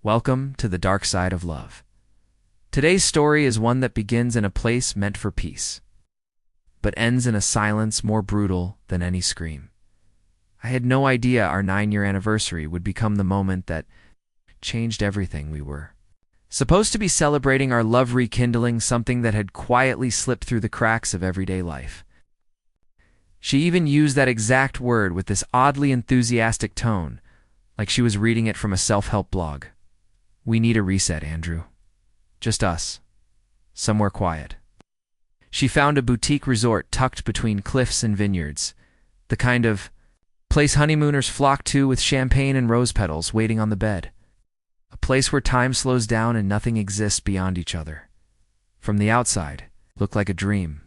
Welcome to the dark side of love. Today's story is one that begins in a place meant for peace, but ends in a silence more brutal than any scream. I had no idea our 9-year anniversary would become the moment that changed everything. We were supposed to be celebrating our love rekindling, something that had quietly slipped through the cracks of everyday life. She even used that exact word with this oddly enthusiastic tone, like she was reading it from a self-help blog. We need a reset, Andrew. Just us. Somewhere quiet. She found a boutique resort tucked between cliffs and vineyards, the kind of place honeymooners flock to with champagne and rose petals waiting on the bed. A place where time slows down and nothing exists beyond each other. From the outside, it looked like a dream,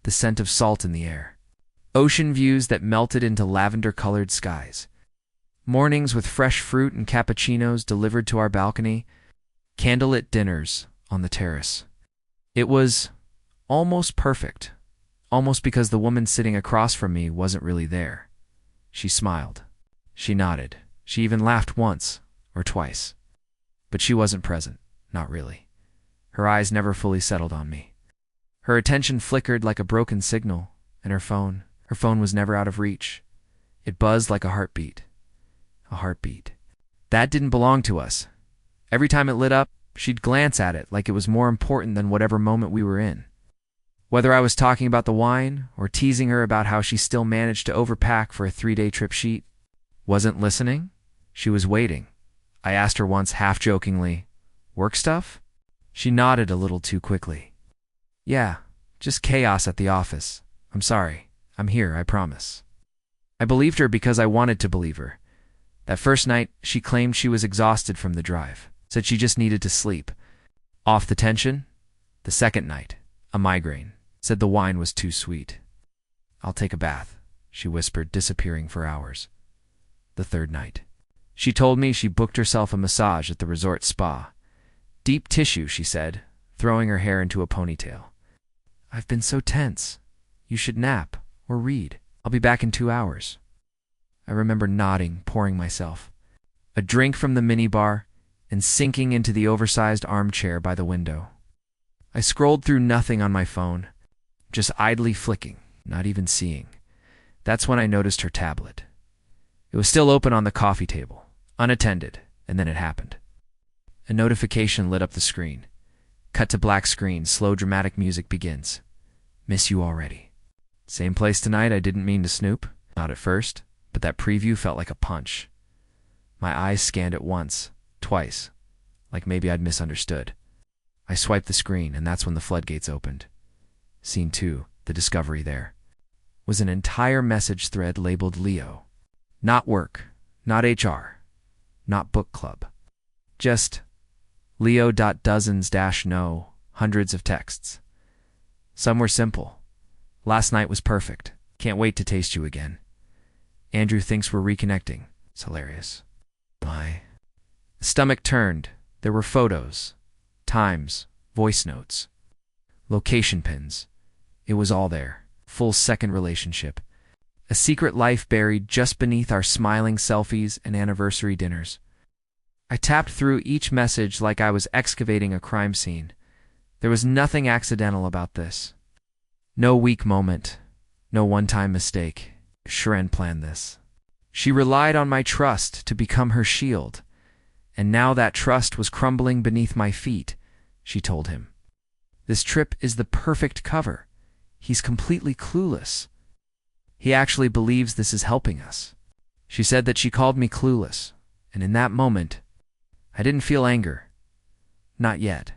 the scent of salt in the air. Ocean views that melted into lavender-colored skies. Mornings with fresh fruit and cappuccinos delivered to our balcony. Candlelit dinners on the terrace. It was almost perfect, almost because the woman sitting across from me wasn't really there. She smiled. She nodded. She even laughed once or twice. But she wasn't present, not really. Her eyes never fully settled on me. Her attention flickered like a broken signal, and her phone was never out of reach. It buzzed like a heartbeat. A heartbeat. That didn't belong to us. Every time it lit up, she'd glance at it like it was more important than whatever moment we were in. Whether I was talking about the wine or teasing her about how she still managed to overpack for a 3-day trip, she wasn't listening. She was waiting. I asked her once half-jokingly, "Work stuff?" She nodded a little too quickly. "Yeah, just chaos at the office. I'm sorry. I'm here, I promise." I believed her because I wanted to believe her. That first night, she claimed she was exhausted from the drive, said she just needed to sleep. Off the tension? The second night, a migraine, said the wine was too sweet. "I'll take a bath," she whispered, disappearing for hours. The third night. She told me she booked herself a massage at the resort spa. "Deep tissue," she said, throwing her hair into a ponytail. "I've been so tense. You should nap or read. I'll be back in 2 hours." I remember nodding, pouring myself a drink from the minibar, and sinking into the oversized armchair by the window. I scrolled through nothing on my phone, just idly flicking, not even seeing. That's when I noticed her tablet. It was still open on the coffee table, unattended, and then it happened. A notification lit up the screen. Cut to black screen, slow dramatic music begins. "Miss you already." Same place tonight. I didn't mean to snoop, not at first, but that preview felt like a punch. My eyes scanned it once, twice, like maybe I'd misunderstood. I swiped the screen, and that's when the floodgates opened. Scene 2, the discovery there, was an entire message thread labeled Leo. Not work, not HR, not book club. Just Leo.dozens-no, hundreds of texts. Some were simple. "Last night was perfect. Can't wait to taste you again. Andrew thinks we're reconnecting. It's hilarious." My stomach turned. There were photos, times, voice notes, location pins. It was all there. Full second relationship. A secret life buried just beneath our smiling selfies and anniversary dinners. I tapped through each message like I was excavating a crime scene. There was nothing accidental about this. No weak moment. No one-time mistake. Sharon planned this. She relied on my trust to become her shield, and now that trust was crumbling beneath my feet, she told him. "This trip is the perfect cover. He's completely clueless. He actually believes this is helping us." She said that she called me clueless, and in that moment, I didn't feel anger. Not yet.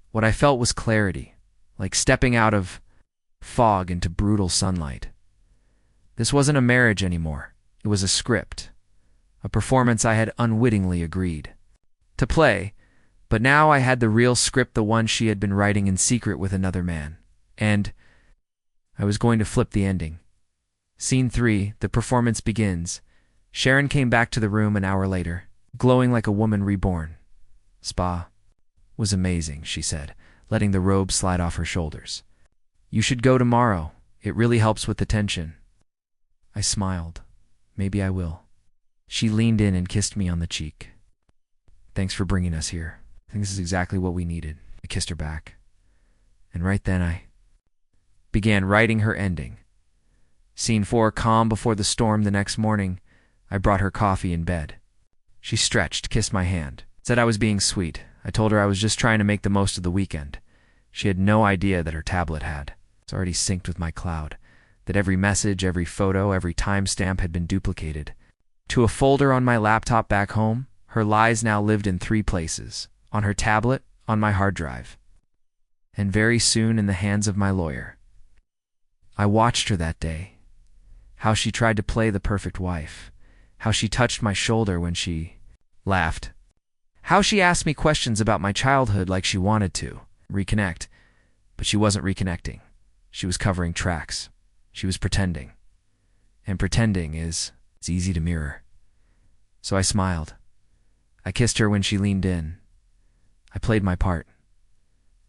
What I felt was clarity, like stepping out of fog into brutal sunlight. This wasn't a marriage anymore. It was a script, a performance I had unwittingly agreed to play, but now I had the real script, the one she had been writing in secret with another man. And I was going to flip the ending. Scene 3, the performance begins. Sharon came back to the room an hour later, glowing like a woman reborn. "Spa was amazing," she said, letting the robe slide off her shoulders. "You should go tomorrow. It really helps with the tension." I smiled. "Maybe I will." She leaned in and kissed me on the cheek. Thanks for bringing us here. I think this is exactly what we needed. I kissed her back. And right then I began writing her ending. Scene 4, calm before the storm. The next morning, I brought her coffee in bed. She stretched, kissed my hand, said I was being sweet. I told her I was just trying to make the most of the weekend. She had no idea that her tablet had. It's already synced with my cloud, that every message, every photo, every timestamp had been duplicated. To a folder on my laptop back home, her lies now lived in 3 places: on her tablet, on my hard drive, and very soon in the hands of my lawyer. I watched her that day, how she tried to play the perfect wife, how she touched my shoulder when she laughed, how she asked me questions about my childhood like she wanted to reconnect, but she wasn't reconnecting. She was covering tracks. She was pretending. And pretending is easy to mirror. So I smiled. I kissed her when she leaned in. I played my part.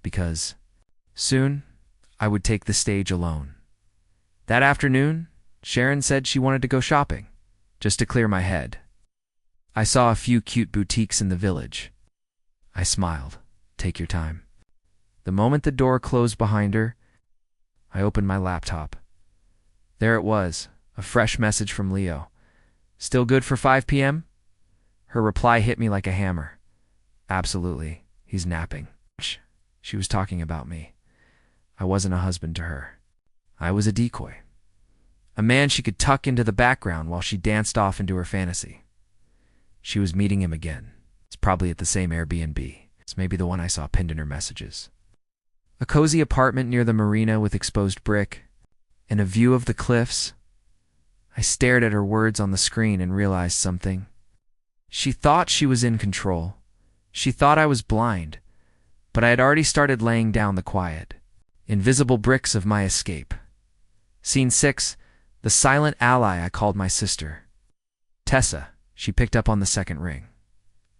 Because soon I would take the stage alone. That afternoon, Sharon said she wanted to go shopping, just to clear my head. I saw a few cute boutiques in the village. I smiled. Take your time. The moment the door closed behind her, I opened my laptop. There it was, a fresh message from Leo. Still good for 5 p.m.? Her reply hit me like a hammer. Absolutely. He's napping. She was talking about me. I wasn't a husband to her. I was a decoy. A man she could tuck into the background while she danced off into her fantasy. She was meeting him again. It's probably at the same Airbnb. It's maybe the one I saw pinned in her messages. A cozy apartment near the marina with exposed brick and a view of the cliffs. I stared at her words on the screen and realized something. She thought she was in control. She thought I was blind, but I had already started laying down the quiet, invisible bricks of my escape. Scene 6, the silent ally I called my sister. Tessa, she picked up on the second ring.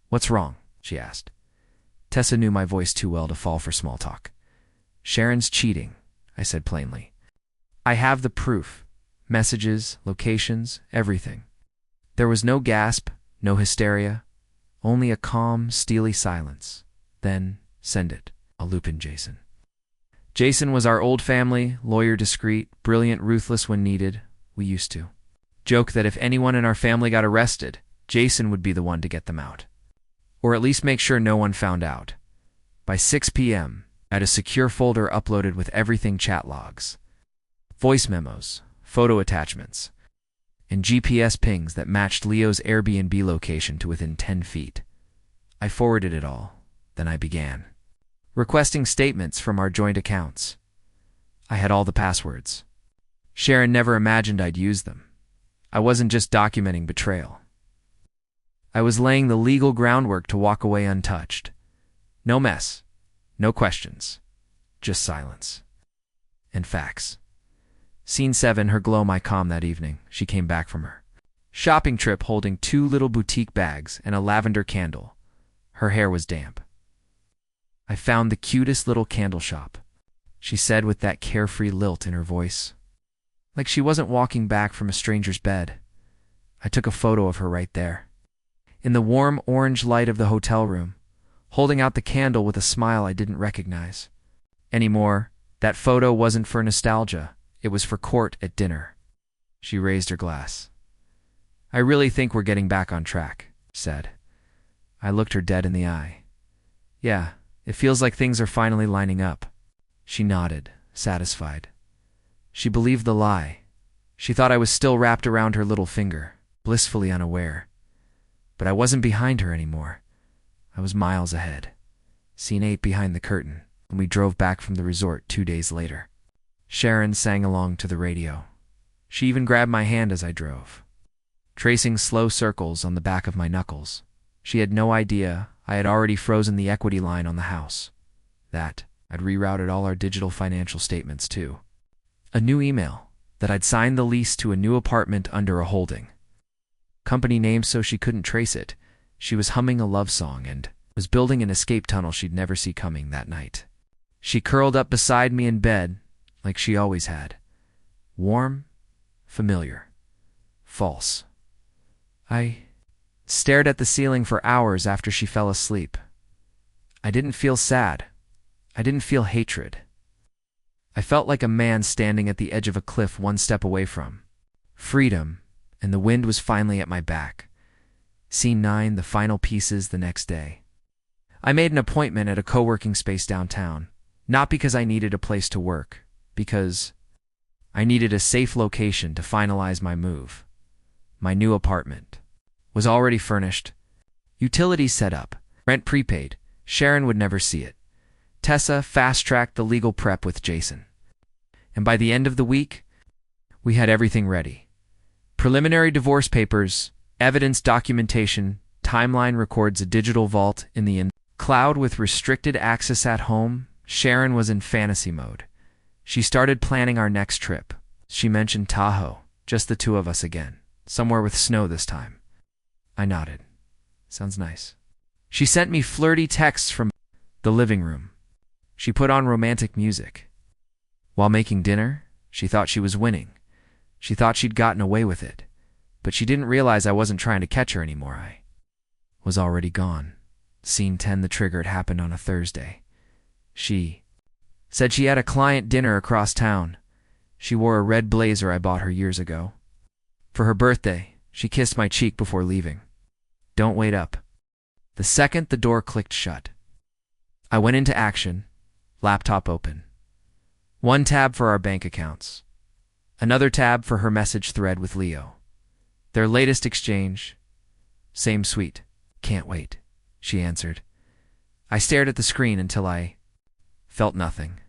What's wrong? She asked. Tessa knew my voice too well to fall for small talk. Sharon's cheating, I said plainly. I have the proof. Messages, locations, everything. There was no gasp, no hysteria, only a calm, steely silence. Then, send it. I'll loop in Jason. Jason was our old family, lawyer discreet, brilliant, ruthless when needed. We used to joke that if anyone in our family got arrested, Jason would be the one to get them out. Or at least make sure no one found out. By 6 p.m., I had a secure folder uploaded with everything: chat logs, voice memos, photo attachments, and GPS pings that matched Leo's Airbnb location to within 10 feet. I forwarded it all. Then I began requesting statements from our joint accounts. I had all the passwords. Sharon never imagined I'd use them. I wasn't just documenting betrayal. I was laying the legal groundwork to walk away untouched. No mess. No questions. Just silence. And facts. Scene 7, her glow my calm that evening. She came back from her shopping trip holding 2 little boutique bags and a lavender candle. Her hair was damp. I found the cutest little candle shop, she said with that carefree lilt in her voice. Like she wasn't walking back from a stranger's bed. I took a photo of her right there, in the warm orange light of the hotel room, holding out the candle with a smile I didn't recognize. Anymore, that photo wasn't for nostalgia. It was for court at dinner. She raised her glass. I really think we're getting back on track, she said. I looked her dead in the eye. Yeah, it feels like things are finally lining up. She nodded, satisfied. She believed the lie. She thought I was still wrapped around her little finger, blissfully unaware. But I wasn't behind her anymore. I was miles ahead. Scene 8, behind the curtain, when we drove back from the resort 2 days later. Sharon sang along to the radio. She even grabbed my hand as I drove, tracing slow circles on the back of my knuckles. She had no idea I had already frozen the equity line on the house. That I'd rerouted all our digital financial statements too. A new email, that I'd signed the lease to a new apartment under a holding company name so she couldn't trace it. She was humming a love song and was building an escape tunnel she'd never see coming that night. She curled up beside me in bed, like she always had. Warm, familiar, false. I stared at the ceiling for hours after she fell asleep. I didn't feel sad. I didn't feel hatred. I felt like a man standing at the edge of a cliff one step away from freedom, and the wind was finally at my back. Scene 9, the final pieces the next day. I made an appointment at a co-working space downtown, not because I needed a place to work, because I needed a safe location to finalize my move. My new apartment was already furnished, utilities set up, rent prepaid. Sharon would never see it. Tessa fast-tracked the legal prep with Jason. And by the end of the week, we had everything ready. Preliminary divorce papers, evidence documentation, timeline records a digital vault in the cloud with restricted access at home. Sharon was in fantasy mode. She started planning our next trip. She mentioned Tahoe, just the two of us again, somewhere with snow this time. I nodded. Sounds nice. She sent me flirty texts from the living room. She put on romantic music. While making dinner, she thought she was winning. She thought she'd gotten away with it. But she didn't realize I wasn't trying to catch her anymore. I was already gone. Scene 10, the trigger had happened on a Thursday. She said she had a client dinner across town. She wore a red blazer I bought her years ago. For her birthday, she kissed my cheek before leaving. Don't wait up. The second the door clicked shut, I went into action, laptop open. One tab for our bank accounts. Another tab for her message thread with Leo. Their latest exchange. Same sweet. Can't wait, she answered. I stared at the screen until I felt nothing.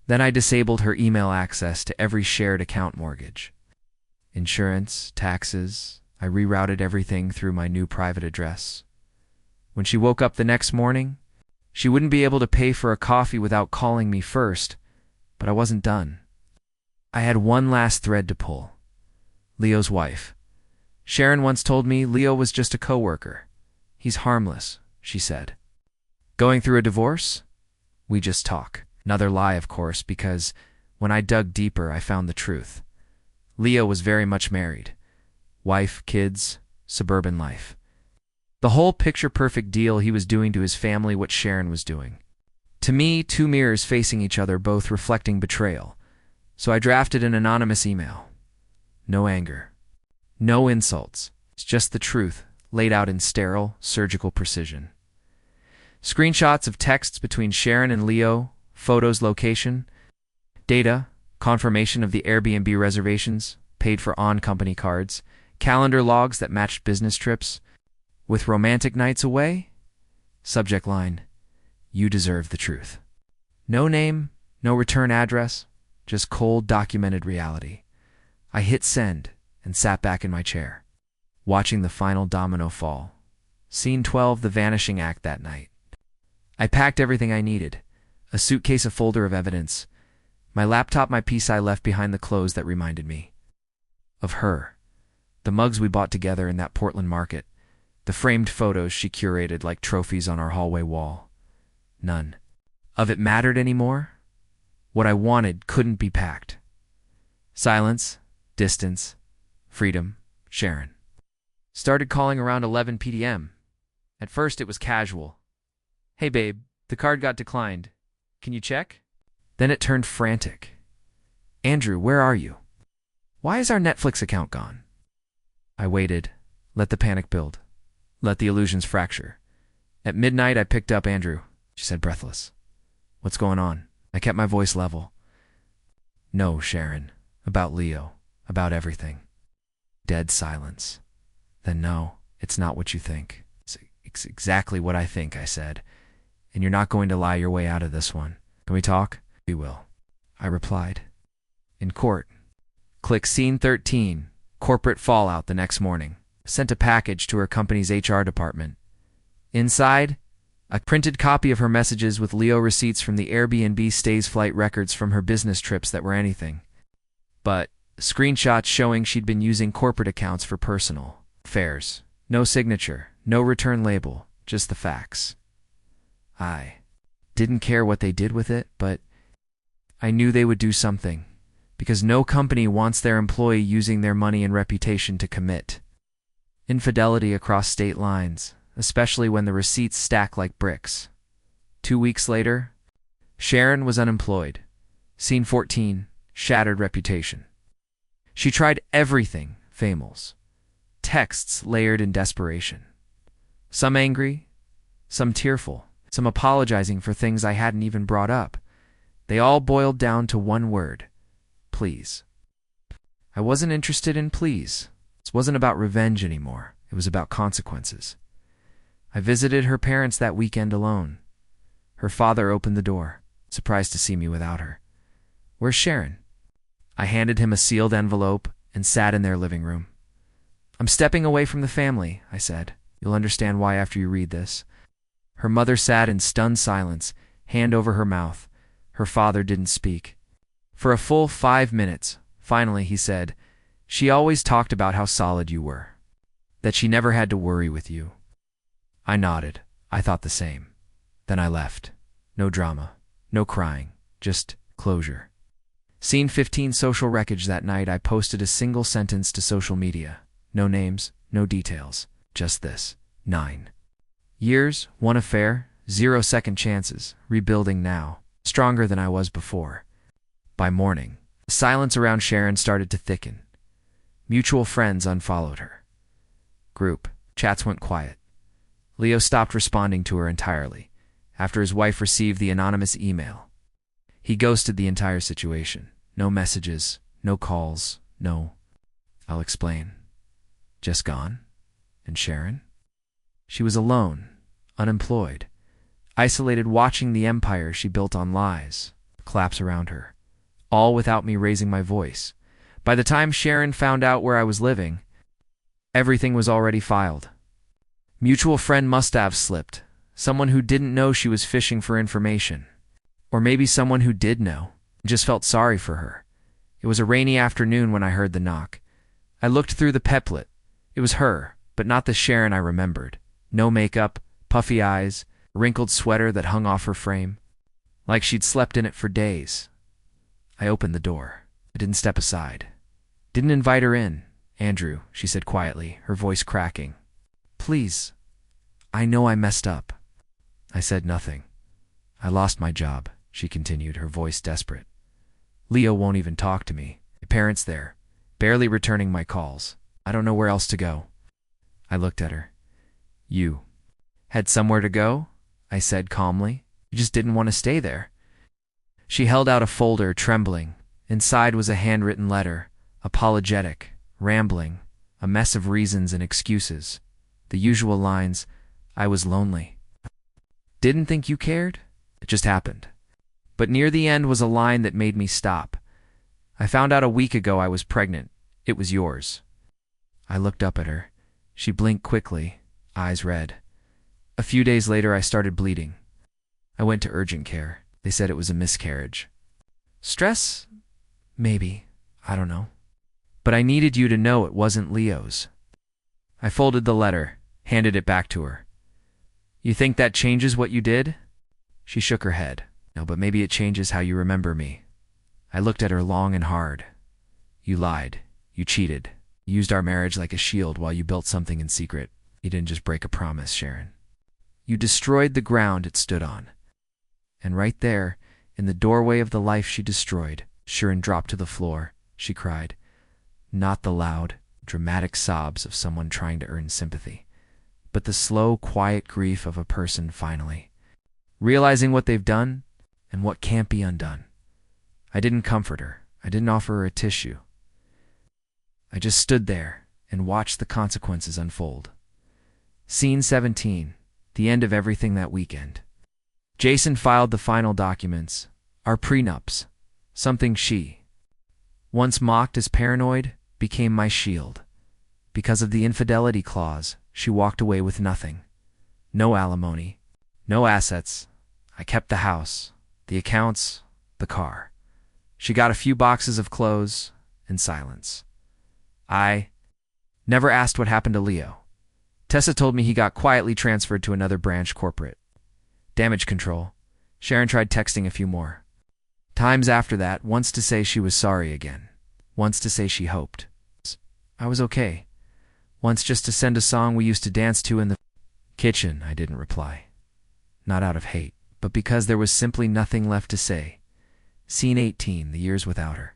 Then I disabled her email access to every shared account mortgage. Insurance, taxes, I rerouted everything through my new private address. When she woke up the next morning, she wouldn't be able to pay for a coffee without calling me first, but I wasn't done. I had one last thread to pull. Leo's wife. Sharon once told me Leo was just a coworker. He's harmless, she said. Going through a divorce? We just talk. Another lie, of course, because when I dug deeper, I found the truth. Leo was very much married. Wife, kids, suburban life. The whole picture-perfect deal. He was doing to his family what Sharon was doing. To me, two mirrors facing each other, both reflecting betrayal. So I drafted an anonymous email. No anger. No insults. It's just the truth, laid out in sterile, surgical precision. Screenshots of texts between Sharon and Leo, photos, location, data, confirmation of the Airbnb reservations, paid for on company cards, calendar logs that matched business trips, with romantic nights away? Subject line, you deserve the truth. No name, no return address, just cold documented reality. I hit send and sat back in my chair, watching the final domino fall. Scene 12, the vanishing act that night. I packed everything I needed, a suitcase, a folder of evidence, my laptop, my piece I left behind, the clothes that reminded me of her, the mugs we bought together in that Portland market, the framed photos she curated like trophies on our hallway wall. None of it mattered anymore. What I wanted couldn't be packed. Silence, distance, freedom, Sharon. Started calling around 11 p.m. At first it was casual. Hey babe, the card got declined. Can you check? Then it turned frantic. Andrew, where are you? Why is our Netflix account gone? I waited, let the panic build. Let the illusions fracture. At midnight, I picked up. Andrew, she said, breathless. What's going on? I kept my voice level. No, Sharon. About Leo. About everything. Dead silence. Then no, it's not what you think. It's exactly what I think, I said. And you're not going to lie your way out of this one. Can we talk? We will, I replied. In court. Click scene 13. Corporate fallout the next morning. Sent a package to her company's HR department. Inside, a printed copy of her messages with Leo receipts from the Airbnb stays, flight records from her business trips that were anything but screenshots showing she'd been using corporate accounts for personal affairs. No signature, no return label, just the facts. I didn't care what they did with it, but I knew they would do something, because no company wants their employee using their money and reputation to commit Infidelity across state lines, especially when the receipts stack like bricks. 2 weeks later, Sharon was unemployed. Scene 14, shattered reputation. She tried everything, famous. Texts layered in desperation. Some angry, some tearful, some apologizing for things I hadn't even brought up. They all boiled down to one word: please. I wasn't interested in please. This wasn't about revenge anymore. It was about consequences. I visited her parents that weekend alone. Her father opened the door, surprised to see me without her. "Where's Sharon?" I handed him a sealed envelope and sat in their living room. "I'm stepping away from the family," I said. "You'll understand why after you read this." Her mother sat in stunned silence, hand over her mouth. Her father didn't speak. For a full 5 minutes, finally he said, "She always talked about how solid you were, that she never had to worry with you." I nodded. I thought the same. Then I left. No drama, no crying, just closure. Scene 15, social wreckage. That night I posted a single sentence to social media. No names, no details, just this: 9 years, 1 affair, 0 second chances, rebuilding now, stronger than I was before. By morning, the silence around Sharon started to thicken. Mutual friends unfollowed her. Group chats went quiet. Leo stopped responding to her entirely after his wife received the anonymous email. He ghosted the entire situation. No messages, no calls, no... I'll explain. Just gone. And Sharon? She was alone, unemployed, isolated, watching the empire she built on lies collapse around her, all without me raising my voice. By the time Sharon found out where I was living, everything was already filed. Mutual friend must have slipped, someone who didn't know she was fishing for information. Or maybe someone who did know, and just felt sorry for her. It was a rainy afternoon when I heard the knock. I looked through the peplet. It was her, but not the Sharon I remembered. No makeup, puffy eyes, a wrinkled sweater that hung off her frame, like she'd slept in it for days. I opened the door. I didn't step aside. Didn't invite her in. "Andrew," she said quietly, her voice cracking. "Please, I know I messed up." I said nothing. "I lost my job," she continued, her voice desperate. "Leo won't even talk to me. My parents there, barely returning my calls. I don't know where else to go." I looked at her. "You had somewhere to go?" I said calmly. "You just didn't want to stay there." She held out a folder, trembling. Inside was a handwritten letter, apologetic, rambling, a mess of reasons and excuses. The usual lines: "I was lonely. Didn't think you cared. It just happened." But near the end was a line that made me stop. "I found out a week ago I was pregnant. It was yours." I looked up at her. She blinked quickly, eyes red. A few days later I started bleeding. I went to urgent care. They said it was a miscarriage. Stress? Maybe. I don't know. But I needed you to know it wasn't Leo's. I folded the letter, handed it back to her. "You think that changes what you did?" She shook her head. "No, but maybe it changes how you remember me." I looked at her long and hard. "You lied. You cheated. You used our marriage like a shield while you built something in secret. You didn't just break a promise, Sharon. You destroyed the ground it stood on." And right there, in the doorway of the life she destroyed, Sharon dropped to the floor. She cried. Not the loud, dramatic sobs of someone trying to earn sympathy, but the slow, quiet grief of a person finally realizing what they've done and what can't be undone. I didn't comfort her. I didn't offer her a tissue. I just stood there and watched the consequences unfold. Scene 17, the end of everything that weekend. Jason filed the final documents, our prenups, something she, once mocked as paranoid, became my shield. Because of the infidelity clause, she walked away with nothing. No alimony, no assets. I kept the house, the accounts, the car. She got a few boxes of clothes and silence. I never asked what happened to Leo. Tessa told me he got quietly transferred to another branch corporate. Damage control. Sharon tried texting a few more times after that, once to say she was sorry again, once to say she hoped I was okay. once just to send a song we used to dance to in the kitchen. I didn't reply. Not out of hate, but because there was simply nothing left to say. Scene 18, the years without her.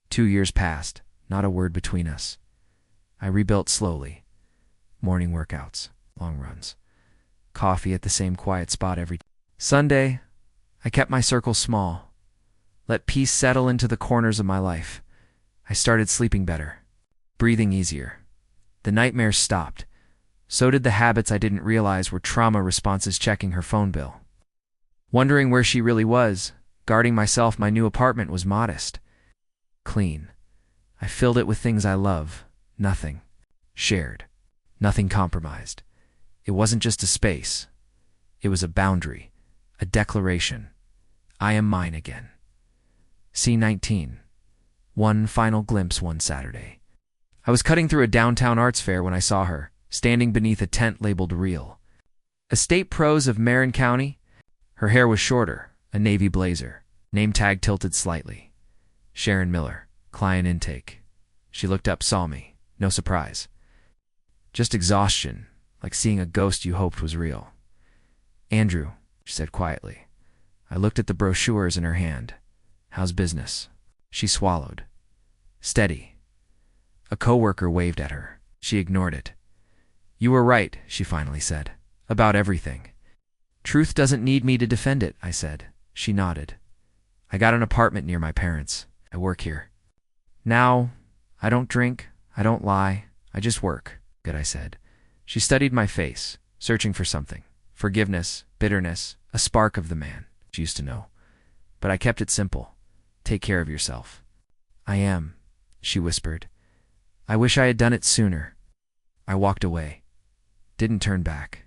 2 years passed, not a word between us. I rebuilt slowly. Morning workouts, long runs, coffee at the same quiet spot every Sunday. I kept my circle small, let peace settle into the corners of my life. I started sleeping better, breathing easier. The nightmares stopped. So did the habits I didn't realize were trauma responses, checking her phone bill, wondering where she really was, guarding myself. My new apartment was modest, clean. I filled it with things I love, nothing shared, nothing compromised. It wasn't just a space. It was a boundary, a declaration. I am mine again. Scene 19. One final glimpse one Saturday. I was cutting through a downtown arts fair when I saw her, standing beneath a tent labeled Real Estate Pros of Marin County. Her hair was shorter, a navy blazer, name tag tilted slightly. Sharon Miller, client intake. She looked up, saw me. No surprise. Just exhaustion, like seeing a ghost you hoped was real. Andrew, she said quietly. I looked at the brochures in her hand. How's business? She swallowed. Steady. A coworker waved at her. She ignored it. You were right, she finally said. About everything. Truth doesn't need me to defend it, I said. She nodded. I got an apartment near my parents. I work here. Now, I don't drink, I don't lie, I just work. Good, I said. She studied my face, searching for something. Forgiveness, bitterness, a spark of the man she used to know. But I kept it simple. Take care of yourself. I am, she whispered. I wish I had done it sooner. I walked away. Didn't turn back.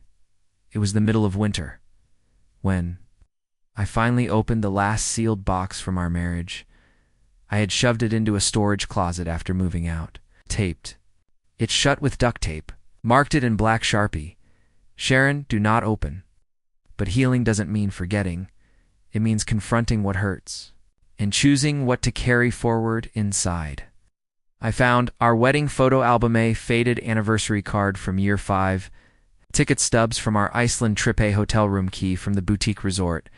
It was the middle of winter, when I finally opened the last sealed box from our marriage. I had shoved it into a storage closet after moving out. Taped. It shut with duct tape. Marked it in black Sharpie. Sharon, do not open. But healing doesn't mean forgetting. It means confronting what hurts and choosing what to carry forward inside. I found our wedding photo album, a faded anniversary card from year 5, ticket stubs from our Iceland trip, a hotel room key from the boutique resort,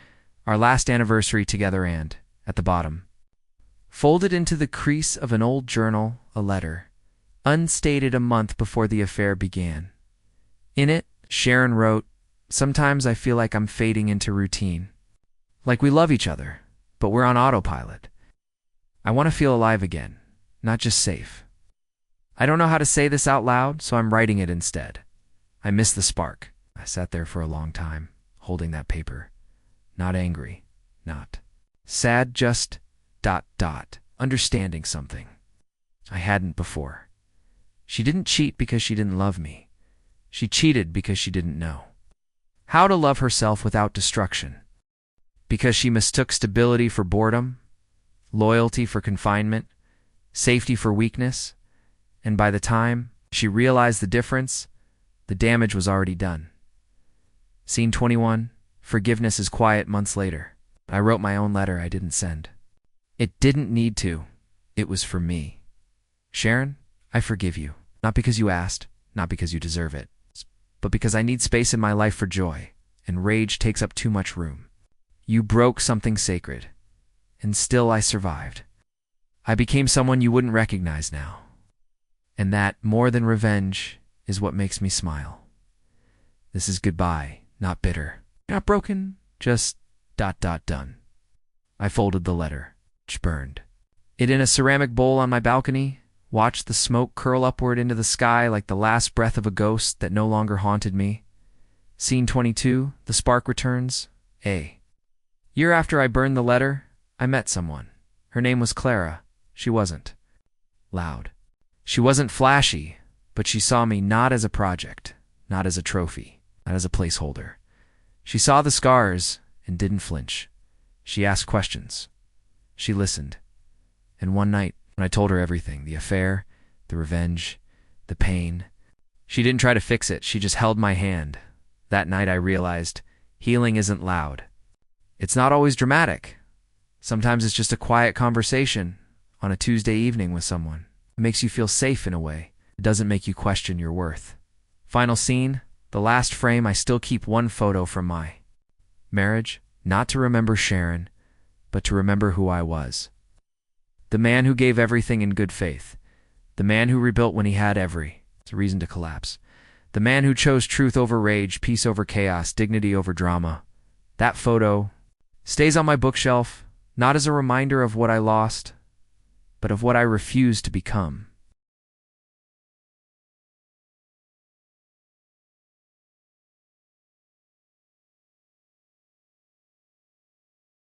our last anniversary together, and, at the bottom, folded into the crease of an old journal, a letter, unstated a month before the affair began. In it, Sharon wrote, sometimes I feel like I'm fading into routine. Like we love each other, but we're on autopilot. I want to feel alive again, not just safe. I don't know how to say this out loud, so I'm writing it instead. I miss the spark. I sat there for a long time, holding that paper. Not angry, not sad, just ... understanding something I hadn't before. She didn't cheat because she didn't love me. She cheated because she didn't know how to love herself without destruction. Because she mistook stability for boredom, loyalty for confinement, safety for weakness, and by the time she realized the difference, the damage was already done. Scene 21, forgiveness is quiet months later. I wrote my own letter I didn't send. It didn't need to. It was for me. Sharon, I forgive you. Not because you asked, not because you deserve it, but because I need space in my life for joy, and rage takes up too much room. You broke something sacred, and still I survived. I became someone you wouldn't recognize now. And that, more than revenge, is what makes me smile. This is goodbye, not bitter. Not broken, just ... done. I folded the letter, which burned it in a ceramic bowl on my balcony, watched the smoke curl upward into the sky like the last breath of a ghost that no longer haunted me. Scene 22, the spark returns. A year after I burned the letter, I met someone. Her name was Clara. She wasn't loud. She wasn't flashy, but she saw me not as a project, not as a trophy, not as a placeholder. She saw the scars and didn't flinch. She asked questions. She listened. And one night, when I told her everything, the affair, the revenge, the pain, she didn't try to fix it. She just held my hand. That night I realized healing isn't loud. It's not always dramatic. Sometimes it's just a quiet conversation on a Tuesday evening with someone. It makes you feel safe in a way. It doesn't make you question your worth. Final scene, the last frame. I still keep one photo from my marriage, not to remember Sharon, but to remember who I was. The man who gave everything in good faith. The man who rebuilt when he had every reason to collapse. The man who chose truth over rage, peace over chaos, dignity over drama. That photo stays on my bookshelf, not as a reminder of what I lost, but of what I refused to become.